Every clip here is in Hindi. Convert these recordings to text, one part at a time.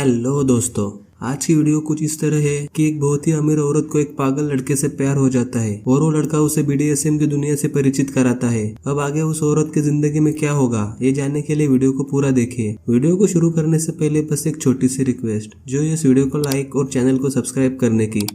हेलो दोस्तों, आज की वीडियो कुछ इस तरह है कि एक बहुत ही अमीर औरत को एक पागल लड़के से प्यार हो जाता है और वो लड़का उसे BDSM की दुनिया से परिचित कराता है। अब आगे उस औरत की जिंदगी में क्या होगा, ये जानने के लिए वीडियो को पूरा देखिए। वीडियो को शुरू करने से पहले बस एक छोटी सी रिक्वेस्ट, जो इस वीडियो को लाइक और चैनल को सब्सक्राइब करने की।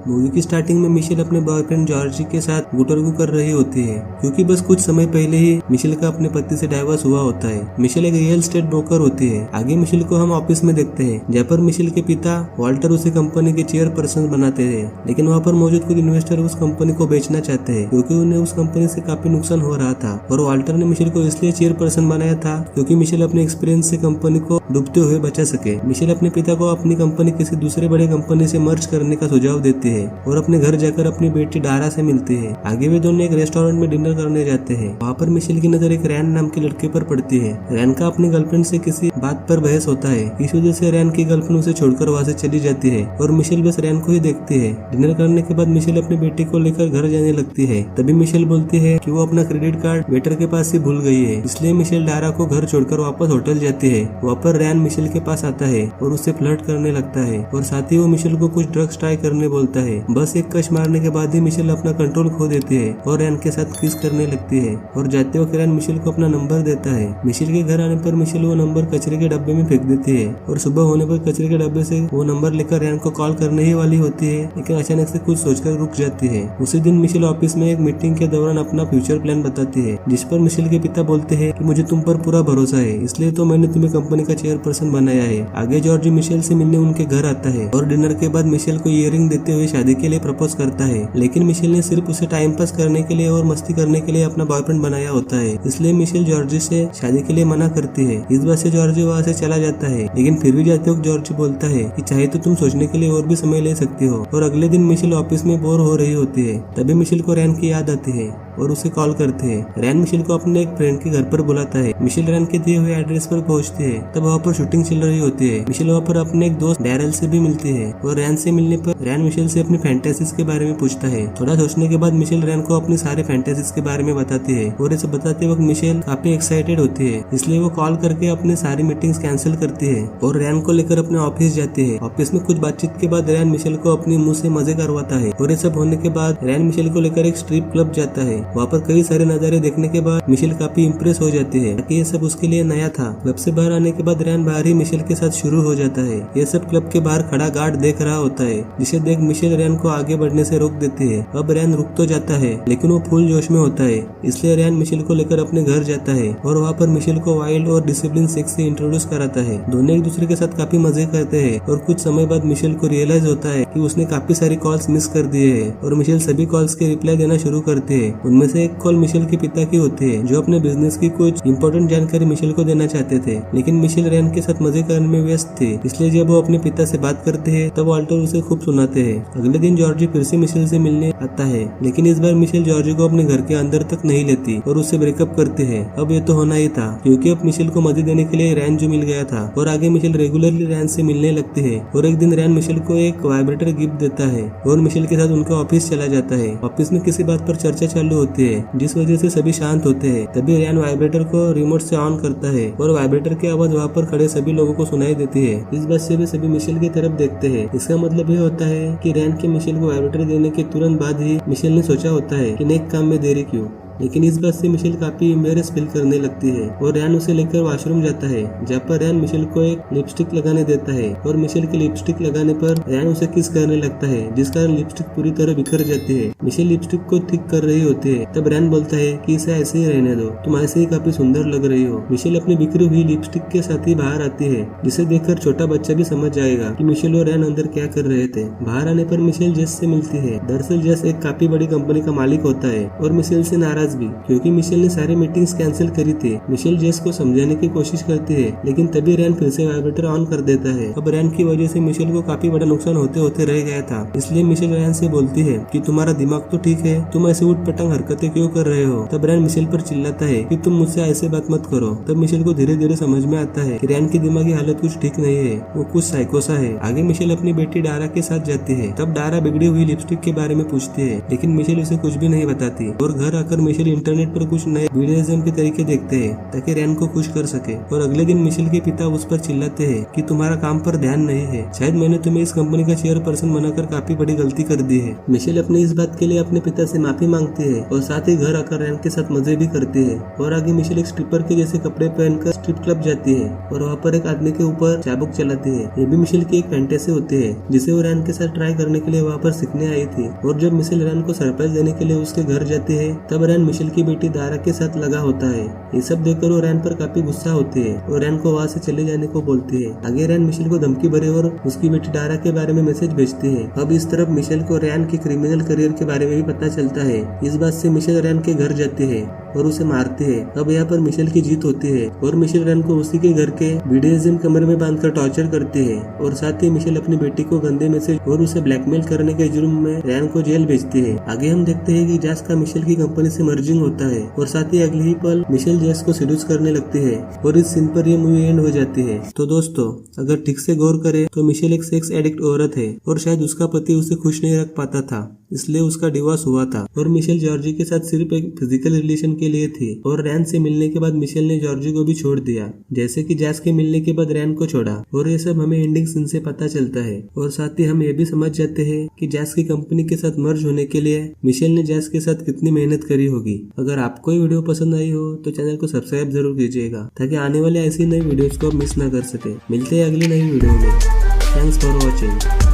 मूवी की स्टार्टिंग में मिशेल अपने बॉयफ्रेंड जॉर्जी के साथ गुटरगू कर रही होती है, क्योंकि बस कुछ समय पहले ही मिशेल का अपने पति से डाइवोर्स हुआ होता है। मिशेल एक रियल एस्टेट ब्रोकर होती है। आगे मिशेल को हम ऑफिस में देखते हैं, जहाँ पर मिशेल के पिता वाल्टर उसे कंपनी के चेयरपर्सन बनाते हैं, लेकिन वहाँ पर मौजूद कुछ इन्वेस्टर उस कंपनी को बेचना चाहते हैं, क्योंकि उन्हें उस कंपनी से काफी नुकसान हो रहा था। और वाल्टर ने मिशेल को इसलिए चेयरपर्सन बनाया था क्योंकि मिशेल अपने एक्सपीरियंस से कंपनी को डूबते हुए बचा सके। मिशेल अपने पिता को अपनी कंपनी किसी दूसरे बड़े कंपनी से मर्ज करने का सुझाव देती है और अपने घर जाकर अपनी बेटी डारा से मिलती है। आगे वे दोनों एक रेस्टोरेंट में डिनर करने जाते हैं। वहाँ पर मिशेल की नजर एक रैन नाम के लड़के पर पड़ती है। रैन का अपनी गर्लफ्रेंड से किसी बात पर बहस होता है। इस वजह से रैन की गर्लफ्रेंड उसे छोड़कर वहाँ से चली जाती है और मिशेल बस रैन को ही देखती है। डिनर करने के बाद मिशेल अपनी बेटी को लेकर घर जाने लगती है। तभी मिशेल बोलती है कि वो अपना क्रेडिट कार्ड वेटर के पास ही भूल गई है, इसलिए मिशेल डारा को घर छोड़कर वापस होटल जाती है। वहाँ पर रैन मिशेल के पास आता है और उससे फ्लर्ट करने लगता है और साथ ही वो मिशेल को कुछ ड्रग्स ट्राई करने बोलता है। बस एक कश मारने के बाद ही मिशेल अपना कंट्रोल खो देती है और रैन के साथ किस करने लगती है और जाते वक्त रैन मिशेल को अपना नंबर देता है। मिशेल के घर आने पर मिशेल वो नंबर कचरे के डब्बे में फेंक देती है और सुबह होने पर कचरे के डब्बे से वो नंबर लेकर रैन को कॉल करने ही वाली होती है, लेकिन अचानक से कुछ सोचकर रुक जाती है। उसी दिन मिशेल ऑफिस में एक मीटिंग के दौरान अपना फ्यूचर प्लान बताती है, जिस पर मिशेल के पिता बोलते हैं कि मुझे तुम पर पूरा भरोसा है, इसलिए तो मैंने तुम्हें कंपनी का चेयरपर्सन बनाया है। आगे जॉर्जी मिशेल से मिलने उनके घर आता है और डिनर के बाद मिशेल को इयररिंग देते हुए शादी के लिए प्रपोज करता है, लेकिन मिशेल ने सिर्फ उसे टाइम पास करने के लिए और मस्ती करने के लिए अपना बॉयफ्रेंड बनाया होता है, इसलिए मिशेल जॉर्जी से शादी के लिए मना करती है। इस बात से जॉर्जी वहाँ से चला जाता है, लेकिन फिर भी जाते वक्त जॉर्जी बोलता है कि चाहे तो तुम सोचने के लिए और भी समय ले सकती हो। और अगले दिन मिशेल ऑफिस में बोर हो रही होती है, तभी मिशेल को रैन की याद आती है और उसे कॉल करते हैं। रैन मिशेल को अपने एक फ्रेंड के घर पर बुलाता है। मिशेल रैन के दिए हुए एड्रेस पर पहुंचती है, तब वहाँ पर शूटिंग चल रही होती है। मिशेल वहाँ पर अपने एक दोस्त डैरल से भी मिलती है और रैन से मिलने पर रैन मिशेल से अपनी फैंटेसीज के बारे में पूछता है। थोड़ा सोचने के बाद मिशेल रैन को अपनी सारे फैंटेसीज के बारे में बताती है और इसे बताते वक्त मिशेल काफी एक्साइटेड होती है, इसलिए वो कॉल करके अपनी सारी मीटिंग्स कैंसिल करती है और रैन को लेकर अपने ऑफिस जाती है। ऑफिस में कुछ बातचीत के बाद रैन मिशेल को अपने मुंह से मजे करवाता है और ये सब होने के बाद रैन मिशेल को लेकर एक स्ट्रिप क्लब जाता है। वहाँ पर कई सारे नजारे देखने के बाद मिशेल काफी इम्प्रेस हो जाती है कि ये सब उसके लिए नया था। क्लब से बाहर आने के बाद रैन बाहर ही मिशेल के साथ शुरू हो जाता है। ये सब क्लब के बाहर खड़ा गार्ड देख रहा होता है, जिसे देख मिशेल रैन को आगे बढ़ने से रोक देती है। अब रैन रुक तो जाता है, लेकिन वो फुल जोश में होता है, इसलिए रैन मिशेल को लेकर अपने घर जाता है और वहाँ पर मिशेल को वाइल्ड और डिसिप्लिन सेक्स से इंट्रोड्यूस कराता है। दोनों एक दूसरे के साथ काफी मजे करते हैं और कुछ समय बाद मिशेल को रियलाइज होता है कि उसने काफी सारी कॉल्स मिस कर दिए हैं और मिशेल सभी कॉल्स के रिप्लाई देना शुरू करते हैं। उनमें से एक कॉल मिशेल के पिता की होती है, जो अपने बिजनेस की कुछ इंपॉर्टेंट जानकारी मिशेल को देना चाहते थे, लेकिन मिशेल रैन के साथ मजे करने में व्यस्त थे, इसलिए जब वो अपने पिता से बात करते हैं तब वाल्टर उसे खूब सुनाते हैं। अगले दिन जॉर्जी फिर से मिशेल से मिलने आता है, लेकिन इस बार मिशेल जॉर्जी को अपने घर के अंदर तक नहीं लेती और उससे ब्रेकअप करते हैं। अब ये तो होना ही था, क्योंकि अब मिशेल को मजे देने के लिए रैन जो मिल गया था और आगे मिशेल रेगुलरली रैन से मिलने लगते हैं। और एक दिन रैन मिशेल को एक वाइब्रेटर गिफ्ट देता है और मिशेल के साथ उनके ऑफिस चला जाता है। ऑफिस में किसी बात पर चर्चा चालू होती है, जिस वजह से सभी शांत होते हैं। तभी रैन वाइब्रेटर को रिमोट से ऑन करता है और वाइब्रेटर की आवाज वहाँ पर खड़े सभी लोगों को सुनाई देती है। इस बात से भी सभी मिशेल की तरफ देखते हैं। इसका मतलब ये होता है कि रैन के मिशेल को वाइब्रेटर देने के तुरंत बाद ही मिशेल ने सोचा होता है कि नेक काम में देरी क्यों, लेकिन इस बात से मिशेल काफी एम्बेरस फील करने लगती है और रैन उसे लेकर वॉशरूम जाता है, जहाँ पर रैन मिशेल को एक लिपस्टिक लगाने देता है और मिशेल की लिपस्टिक लगाने पर रैन उसे किस करने लगता है, जिस कारण लिपस्टिक पूरी तरह बिखर जाती है। मिशेल लिपस्टिक को ठीक कर रही होती है, तब रैन बोलता है कि इसे ऐसे ही रहने दो, तुम ऐसे ही काफी सुंदर लग रही हो। मिशेल अपनी बिखरी हुई लिपस्टिक के साथ ही बाहर आती है, जिसे देखकर छोटा बच्चा भी समझ जाएगा कि मिशेल और रैन अंदर क्या कर रहे थे। बाहर आने पर मिशेल जेस से मिलती है। दरअसल जेस एक काफी बड़ी कंपनी का मालिक होता है और मिशेल से नाराज भी, क्योंकि मिशेल ने सारे मीटिंग्स कैंसिल करी थी। मिशेल जेस को समझाने की कोशिश करती है, लेकिन तभी रैन फिर से वाइब्रेटर ऑन कर देता है। अब रैन की वजह से मिशेल को काफी बड़ा नुकसान होते होते रह गया था, इसलिए मिशेल रैन से बोलती है कि तुम्हारा दिमाग तो ठीक है, तुम ऐसे उठ पटांग हरकतें क्यों कर रहे हो। तब रैन मिशेल पर चिल्लाता है कि तुम मुझसे ऐसे बात मत करो। तब मिशेल को धीरे धीरे समझ में आता है कि रैन की दिमागी हालत कुछ ठीक नहीं है, वो कुछ साइकोसा है। आगे मिशेल अपनी बेटी डारा के साथ जाती है। तब डारा बिगड़ी हुई लिपस्टिक के बारे में पूछती है, लेकिन मिशेल उसे कुछ भी नहीं बताती और घर आकर मिशेल मिशेल इंटरनेट पर कुछ नए BDSM के तरीके देखते हैं ताकि रैन को खुश कर सके। और अगले दिन मिशेल के पिता उस पर चिल्लाते हैं कि तुम्हारा काम पर ध्यान नहीं है, शायद मैंने तुम्हें इस कंपनी का चेयरपर्सन बनाकर काफी बड़ी गलती कर दी है। मिशेल अपनी इस बात के लिए अपने पिता से माफी मांगती है और साथ ही घर आकर रैन के साथ मजे भी करती है। और आगे मिशेल एक स्ट्रिपर के जैसे कपड़े पहनकर स्ट्रिप क्लब जाती है और वहाँ पर एक आदमी के ऊपर चाबुक चलाती है। ये भी मिशेल की एक फैंटेसी होती है जिसे वो रैन के साथ ट्राई करने के लिए वहाँ पर सीखने आई थी। और जब मिशेल रैन को सरप्राइज देने के लिए उसके घर जाती है तब रैन मिशेल की बेटी दारा के साथ लगा होता है। ये सब देखकर वो रैन पर काफी गुस्सा होती है और रैन को वहाँ से चले जाने को बोलती है। आगे रैन मिशेल को धमकी भरे और उसकी बेटी दारा के बारे में मैसेज भेजती है। अब इस तरफ मिशेल को रैन के क्रिमिनल करियर के बारे में भी पता चलता है। इस बात से मिशेल रैन के घर जाती है और उसे मारती है। अब यहाँ पर मिशेल की जीत होती है और मिशेल रैन को उसी के घर के BDSM कमरे में बांधकर टॉर्चर करती है। और साथ ही मिशेल अपनी बेटी को गंदे मैसेज और उसे ब्लैकमेल करने के जुर्म में रैन को जेल भेजती है। आगे हम देखते हैं कि जैस का मिशेल की कंपनी से मर्जिंग होता है और साथ ही अगले ही पल मिशेल जैस को सीड्यूस करने लगती है और इस सीन पर ये मूवी एंड हो जाती है। तो दोस्तों, अगर ठीक से गौर करें तो मिशेल एक सेक्स एडिक्ट औरत है और शायद उसका पति उसे खुश नहीं रख पाता था, इसलिए उसका डिवोर्स हुआ था। और मिशेल जॉर्जी के साथ सिर्फ एक फिजिकल रिलेशन के लिए थी और रैन से मिलने के बाद मिशेल ने जॉर्जी को भी छोड़ दिया, जैसे कि जैस के मिलने के बाद रैन को छोड़ा। और ये सब हमें एंडिंग सीन से पता चलता है। और साथ ही हम ये भी समझ जाते हैं कि जैस की कंपनी के साथ मर्ज होने के लिए मिशेल ने जैस के साथ कितनी मेहनत करी होगी। अगर आपको ये वीडियो पसंद आई हो तो चैनल को सब्सक्राइब जरूर कीजिएगा ताकि आने वाले ऐसी नई वीडियोस को आप मिस ना कर सके। मिलते हैं अगली नई वीडियो में। Thanks for watching.